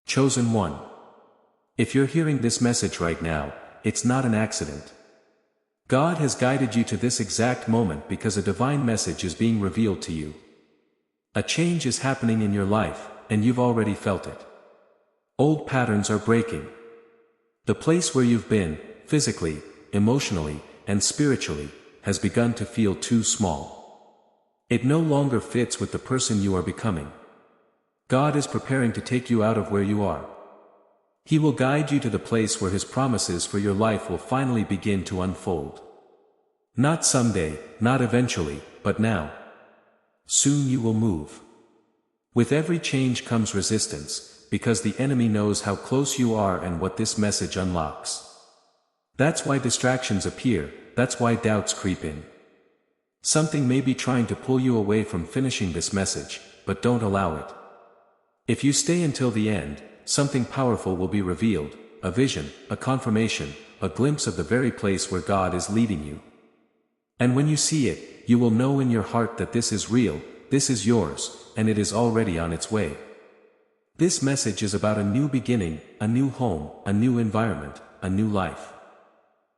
Chosen one. If you're hearing this message right now, it's not an accident. God has guided you to this exact moment because a divine message is being revealed to you. A change is happening in your life, and you've already felt it. Old patterns are breaking. The place where you've been, physically, emotionally, and spiritually, has begun to feel too small. It no longer fits with the person you are becoming. God is preparing to take you out of where you are. He will guide you to the place where His promises for your life will finally begin to unfold. Not someday, not eventually, but now. Soon you will move. With every change comes resistance, because the enemy knows how close you are and what this message unlocks. That's why distractions appear, that's why doubts creep in. Something may be trying to pull you away from finishing this message, but don't allow it. If you stay until the end, something powerful will be revealed, a vision, a confirmation, a glimpse of the very place where God is leading you. And when you see it, you will know in your heart that this is real, this is yours, and it is already on its way. This message is about a new beginning, a new home, a new environment, a new life.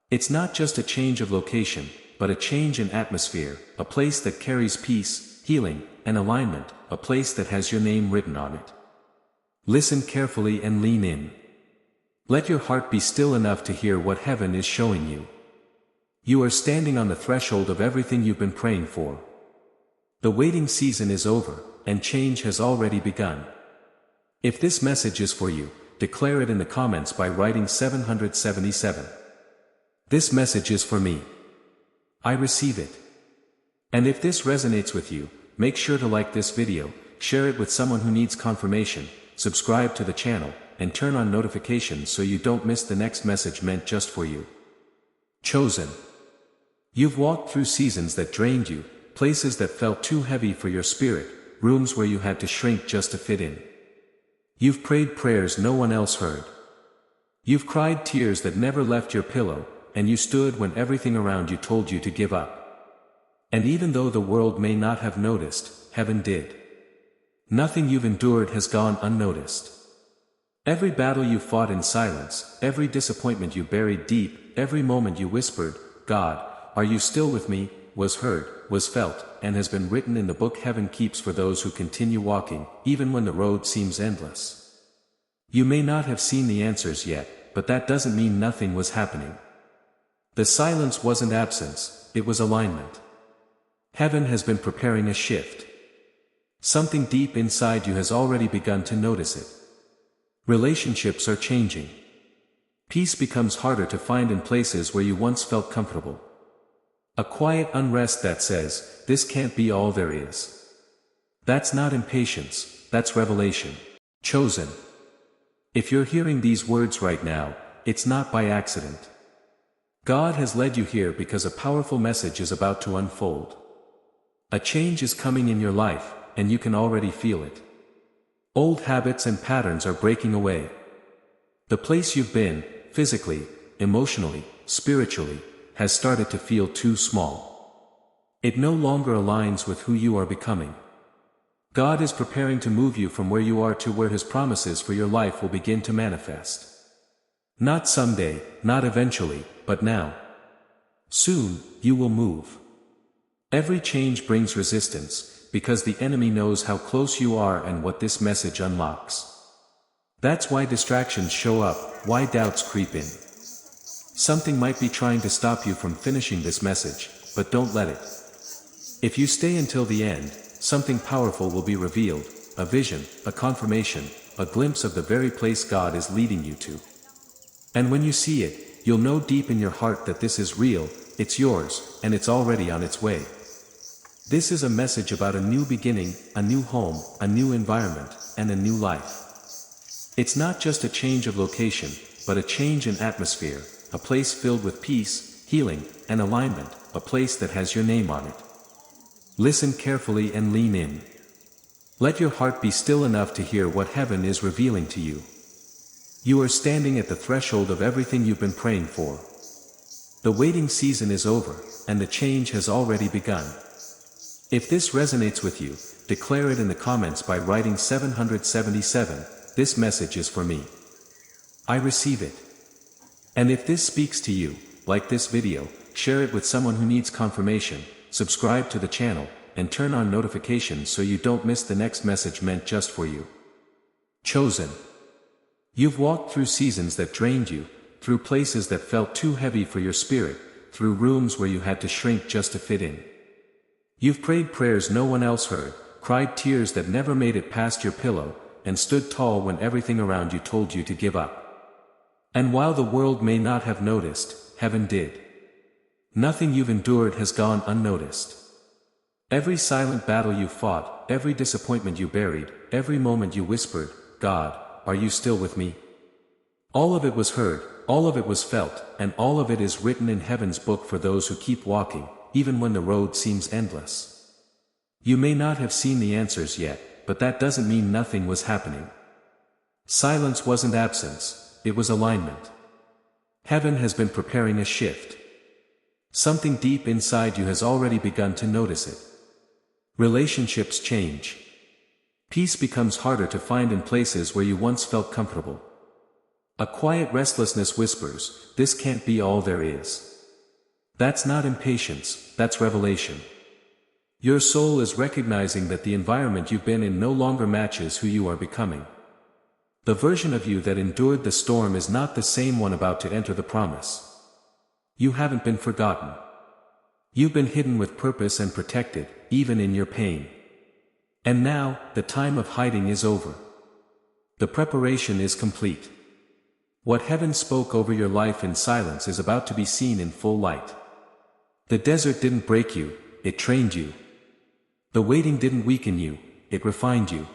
It's not just a change of location, but a change in atmosphere, a place that carries peace, healing, and alignment, a place that has your name written on it. Listen carefully and lean in. Let your heart be still enough to hear what heaven is showing you. You are standing on the threshold of everything you've been praying for. The waiting season is over, and change has already begun. If this message is for you, declare it in the comments by writing 777. This message is for me. I receive it. And if this resonates with you, make sure to like this video, share it with someone who needs confirmation, subscribe to the channel, and turn on notifications so you don't miss the next message meant just for you. Chosen. You've walked through seasons that drained you, places that felt too heavy for your spirit, rooms where you had to shrink just to fit in. You've prayed prayers no one else heard. You've cried tears that never left your pillow, and you stood when everything around you told you to give up. And even though the world may not have noticed, heaven did. Nothing you've endured has gone unnoticed. Every battle you fought in silence, every disappointment you buried deep, every moment you whispered, "God, are you still with me?" was heard, was felt, and has been written in the book heaven keeps for those who continue walking, even when the road seems endless. You may not have seen the answers yet, but that doesn't mean nothing was happening. The silence wasn't absence, it was alignment. Heaven has been preparing a shift. Something deep inside you has already begun to notice it. Relationships are changing. Peace becomes harder to find in places where you once felt comfortable. A quiet unrest that says, "This can't be all there is." That's not impatience, that's revelation. Chosen. If you're hearing these words right now, it's not by accident. God has led you here because a powerful message is about to unfold. A change is coming in your life, and you can already feel it. Old habits and patterns are breaking away. The place you've been, physically, emotionally, spiritually, has started to feel too small. It no longer aligns with who you are becoming. God is preparing to move you from where you are to where His promises for your life will begin to manifest. Not someday, not eventually, but now. Soon, you will move. Every change brings resistance, because the enemy knows how close you are and what this message unlocks. That's why distractions show up, why doubts creep in. Something might be trying to stop you from finishing this message, but don't let it. If you stay until the end, something powerful will be revealed, a vision, a confirmation, a glimpse of the very place God is leading you to. And when you see it, you'll know deep in your heart that this is real, it's yours, and it's already on its way. This is a message about a new beginning, a new home, a new environment, and a new life. It's not just a change of location, but a change in atmosphere, a place filled with peace, healing, and alignment, a place that has your name on it. Listen carefully and lean in. Let your heart be still enough to hear what heaven is revealing to you. You are standing at the threshold of everything you've been praying for. The waiting season is over, and the change has already begun. If this resonates with you, declare it in the comments by writing 777, this message is for me. I receive it. And if this speaks to you, like this video, share it with someone who needs confirmation, subscribe to the channel, and turn on notifications so you don't miss the next message meant just for you. Chosen. You've walked through seasons that drained you, through places that felt too heavy for your spirit, through rooms where you had to shrink just to fit in. You've prayed prayers no one else heard, cried tears that never made it past your pillow, and stood tall when everything around you told you to give up. And while the world may not have noticed, heaven did. Nothing you've endured has gone unnoticed. Every silent battle you fought, every disappointment you buried, every moment you whispered, "God, are you still with me?" All of it was heard, all of it was felt, and all of it is written in heaven's book for those who keep walking, even when the road seems endless. You may not have seen the answers yet, but that doesn't mean nothing was happening. Silence wasn't absence. It was alignment. Heaven has been preparing a shift. Something deep inside you has already begun to notice it. Relationships change. Peace becomes harder to find in places where you once felt comfortable. A quiet restlessness whispers, "This can't be all there is." That's not impatience, that's revelation. Your soul is recognizing that the environment you've been in no longer matches who you are becoming. The version of you that endured the storm is not the same one about to enter the promise. You haven't been forgotten. You've been hidden with purpose and protected, even in your pain. And now, the time of hiding is over. The preparation is complete. What heaven spoke over your life in silence is about to be seen in full light. The desert didn't break you, it trained you. The waiting didn't weaken you, it refined you.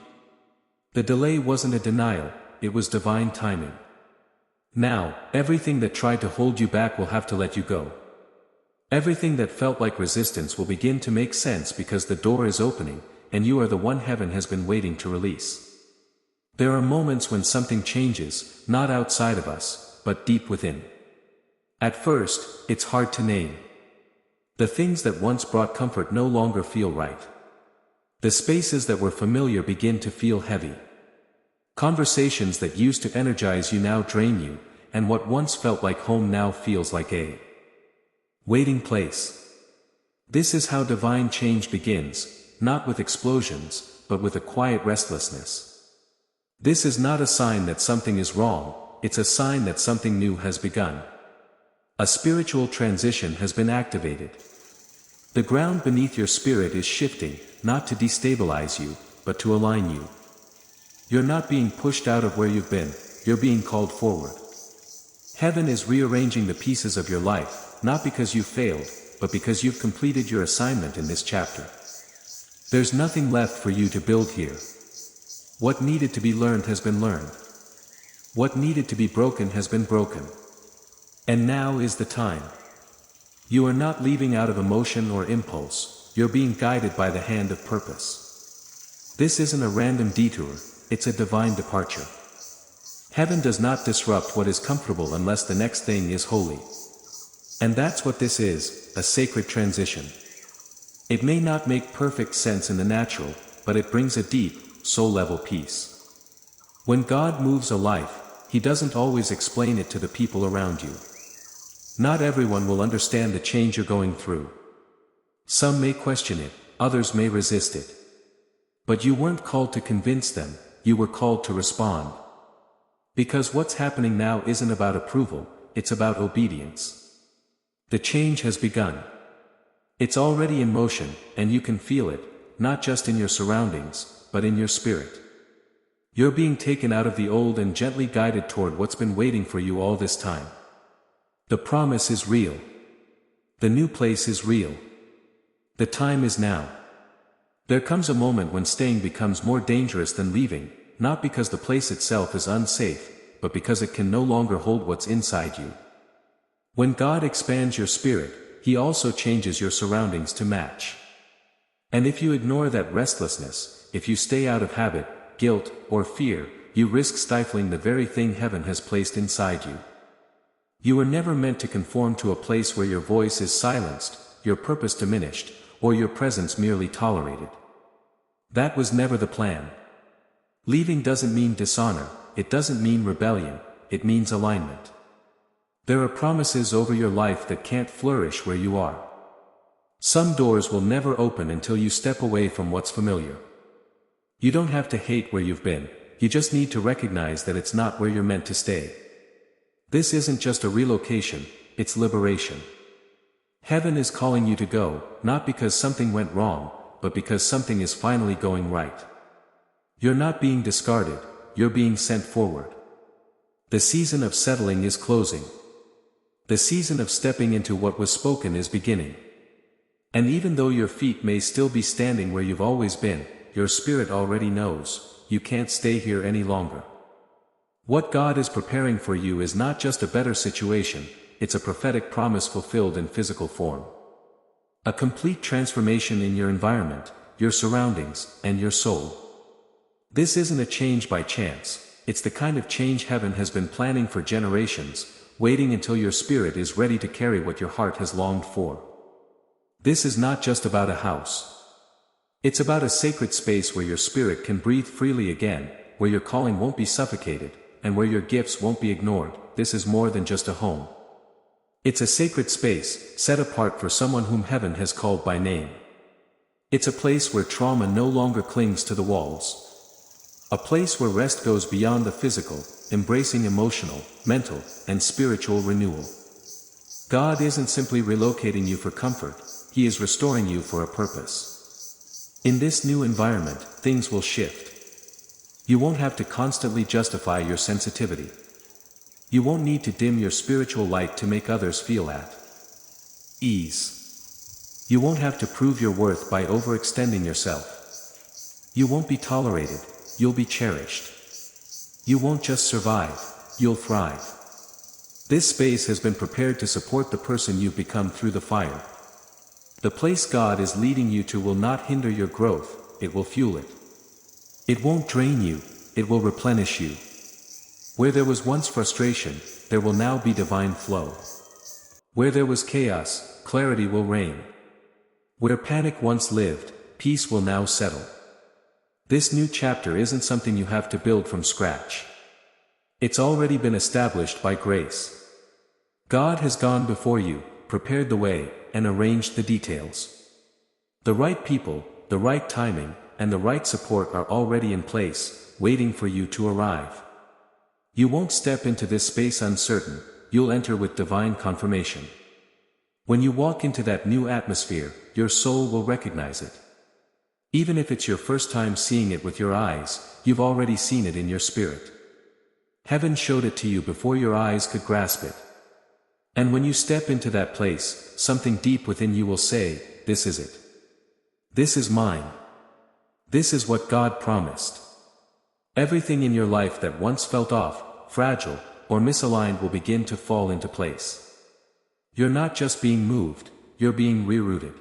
The delay wasn't a denial, it was divine timing. Now, everything that tried to hold you back will have to let you go. Everything that felt like resistance will begin to make sense because the door is opening, and you are the one heaven has been waiting to release. There are moments when something changes, not outside of us, but deep within. At first, it's hard to name. The things that once brought comfort no longer feel right. The spaces that were familiar begin to feel heavy. Conversations that used to energize you now drain you, and what once felt like home now feels like a waiting place. This is how divine change begins, not with explosions, but with a quiet restlessness. This is not a sign that something is wrong, it's a sign that something new has begun. A spiritual transition has been activated. The ground beneath your spirit is shifting, not to destabilize you, but to align you. You're not being pushed out of where you've been, you're being called forward. Heaven is rearranging the pieces of your life, not because you failed, but because you've completed your assignment in this chapter. There's nothing left for you to build here. What needed to be learned has been learned. What needed to be broken has been broken. And now is the time. You are not leaving out of emotion or impulse, you're being guided by the hand of purpose. This isn't a random detour, it's a divine departure. Heaven does not disrupt what is comfortable unless the next thing is holy. And that's what this is, a sacred transition. It may not make perfect sense in the natural, but it brings a deep, soul-level peace. When God moves a life, He doesn't always explain it to the people around you. Not everyone will understand the change you're going through. Some may question it, others may resist it. But you weren't called to convince them, you were called to respond. Because what's happening now isn't about approval, it's about obedience. The change has begun. It's already in motion, and you can feel it, not just in your surroundings, but in your spirit. You're being taken out of the old and gently guided toward what's been waiting for you all this time. The promise is real. The new place is real. The time is now. There comes a moment when staying becomes more dangerous than leaving, not because the place itself is unsafe, but because it can no longer hold what's inside you. When God expands your spirit, He also changes your surroundings to match. And if you ignore that restlessness, if you stay out of habit, guilt, or fear, you risk stifling the very thing heaven has placed inside you. You were never meant to conform to a place where your voice is silenced, your purpose diminished, or your presence merely tolerated. That was never the plan. Leaving doesn't mean dishonor, it doesn't mean rebellion, it means alignment. There are promises over your life that can't flourish where you are. Some doors will never open until you step away from what's familiar. You don't have to hate where you've been, you just need to recognize that it's not where you're meant to stay. This isn't just a relocation, it's liberation. Heaven is calling you to go, not because something went wrong, but because something is finally going right. You're not being discarded, you're being sent forward. The season of settling is closing. The season of stepping into what was spoken is beginning. And even though your feet may still be standing where you've always been, your spirit already knows, you can't stay here any longer. What God is preparing for you is not just a better situation, it's a prophetic promise fulfilled in physical form. A complete transformation in your environment, your surroundings, and your soul. This isn't a change by chance, it's the kind of change heaven has been planning for generations, waiting until your spirit is ready to carry what your heart has longed for. This is not just about a house. It's about a sacred space where your spirit can breathe freely again, where your calling won't be suffocated, and where your gifts won't be ignored. This is more than just a home. It's a sacred space, set apart for someone whom heaven has called by name. It's a place where trauma no longer clings to the walls. A place where rest goes beyond the physical, embracing emotional, mental, and spiritual renewal. God isn't simply relocating you for comfort, He is restoring you for a purpose. In this new environment, things will shift. You won't have to constantly justify your sensitivity. You won't need to dim your spiritual light to make others feel at ease. You won't have to prove your worth by overextending yourself. You won't be tolerated, you'll be cherished. You won't just survive, you'll thrive. This space has been prepared to support the person you've become through the fire. The place God is leading you to will not hinder your growth, it will fuel it. It won't drain you, it will replenish you. Where there was once frustration, there will now be divine flow. Where there was chaos, clarity will reign. Where panic once lived, peace will now settle. This new chapter isn't something you have to build from scratch. It's already been established by grace. God has gone before you, prepared the way, and arranged the details. The right people, the right timing, and the right support are already in place, waiting for you to arrive. You won't step into this space uncertain, you'll enter with divine confirmation. When you walk into that new atmosphere, your soul will recognize it. Even if it's your first time seeing it with your eyes, you've already seen it in your spirit. Heaven showed it to you before your eyes could grasp it. And when you step into that place, something deep within you will say, "This is it. This is mine. This is what God promised." Everything in your life that once felt off, fragile, or misaligned will begin to fall into place. You're not just being moved, you're being rerouted.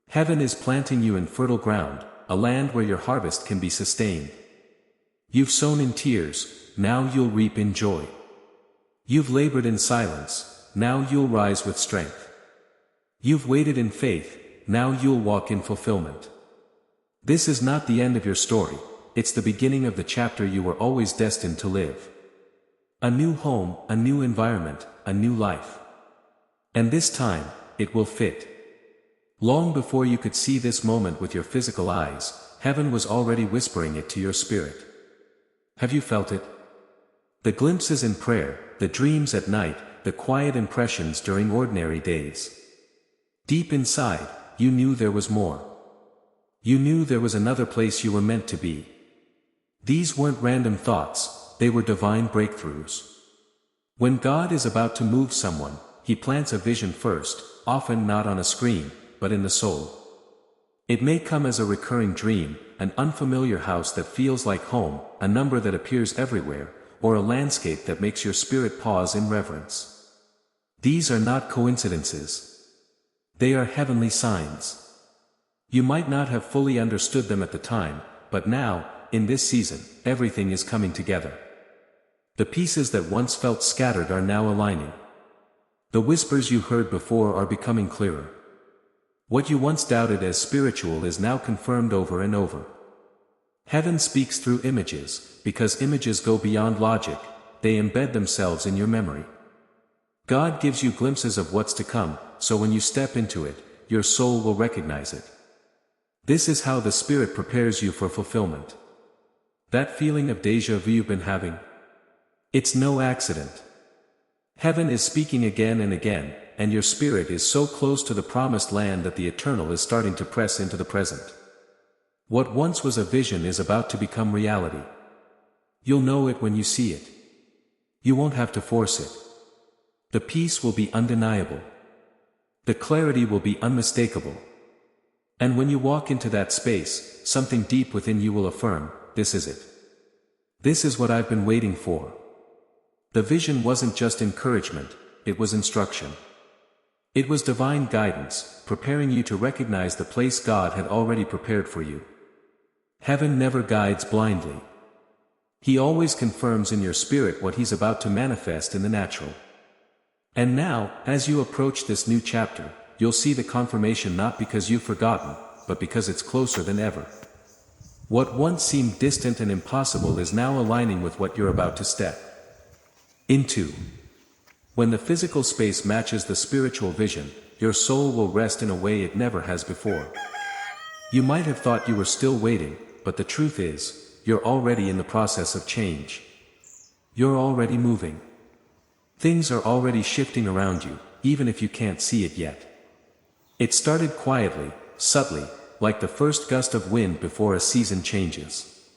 Heaven is planting you in fertile ground, a land where your harvest can be sustained. You've sown in tears, now you'll reap in joy. You've labored in silence, now you'll rise with strength. You've waited in faith, now you'll walk in fulfillment. This is not the end of your story, it's the beginning of the chapter you were always destined to live. A new home, a new environment, a new life. And this time, it will fit. Long before you could see this moment with your physical eyes, heaven was already whispering it to your spirit. Have you felt it? The glimpses in prayer, the dreams at night, the quiet impressions during ordinary days. Deep inside, you knew there was more. You knew there was another place you were meant to be. These weren't random thoughts, they were divine breakthroughs. When God is about to move someone, He plants a vision first, often not on a screen, but in the soul. It may come as a recurring dream, an unfamiliar house that feels like home, a number that appears everywhere, or a landscape that makes your spirit pause in reverence. These are not coincidences. They are heavenly signs. You might not have fully understood them at the time, but now, in this season, everything is coming together. The pieces that once felt scattered are now aligning. The whispers you heard before are becoming clearer. What you once doubted as spiritual is now confirmed over and over. Heaven speaks through images, because images go beyond logic, they embed themselves in your memory. God gives you glimpses of what's to come, so when you step into it, your soul will recognize it. This is how the Spirit prepares you for fulfillment. That feeling of déjà vu you've been having? It's no accident. Heaven is speaking again and again, and your spirit is so close to the promised land that the eternal is starting to press into the present. What once was a vision is about to become reality. You'll know it when you see it. You won't have to force it. The peace will be undeniable. The clarity will be unmistakable. And when you walk into that space, something deep within you will affirm, this is it. This is what I've been waiting for. The vision wasn't just encouragement, it was instruction. It was divine guidance, preparing you to recognize the place God had already prepared for you. Heaven never guides blindly. He always confirms in your spirit what He's about to manifest in the natural. And now, as you approach this new chapter, you'll see the confirmation not because you've forgotten, but because it's closer than ever. What once seemed distant and impossible is now aligning with what you're about to step into. When the physical space matches the spiritual vision, your soul will rest in a way it never has before. You might have thought you were still waiting, but the truth is, you're already in the process of change. You're already moving. Things are already shifting around you, even if you can't see it yet. It started quietly, subtly, like the first gust of wind before a season changes.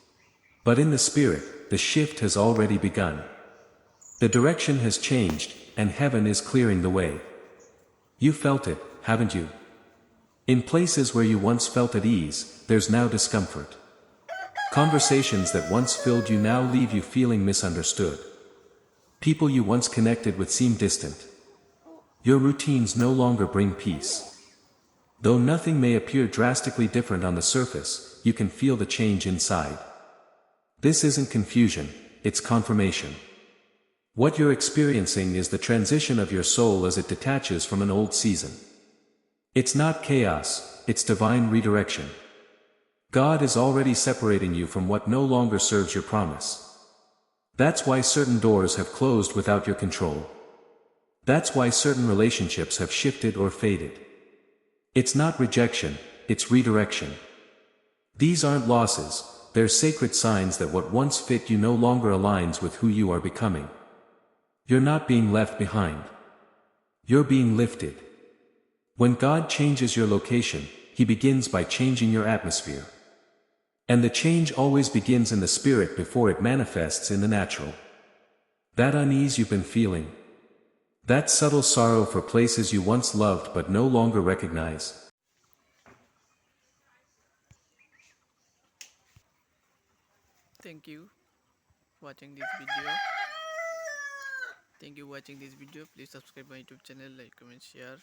But in the spirit, the shift has already begun. The direction has changed, and heaven is clearing the way. You felt it, haven't you? In places where you once felt at ease, there's now discomfort. Conversations that once filled you now leave you feeling misunderstood. People you once connected with seem distant. Your routines no longer bring peace. Though nothing may appear drastically different on the surface, you can feel the change inside. This isn't confusion, it's confirmation. What you're experiencing is the transition of your soul as it detaches from an old season. It's not chaos, it's divine redirection. God is already separating you from what no longer serves your promise. That's why certain doors have closed without your control. That's why certain relationships have shifted or faded. It's not rejection, it's redirection. These aren't losses, they're sacred signs that what once fit you no longer aligns with who you are becoming. You're not being left behind. You're being lifted. When God changes your location, He begins by changing your atmosphere. And the change always begins in the spirit before it manifests in the natural. That unease you've been feeling, that subtle sorrow for places you once loved but no longer recognize. Thank you watching this video. Thank you watching this video. Please subscribe my YouTube channel, like, comment, share.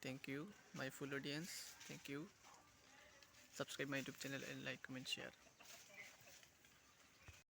Thank you my full audience. Thank you. Subscribe my YouTube channel and like, comment, share.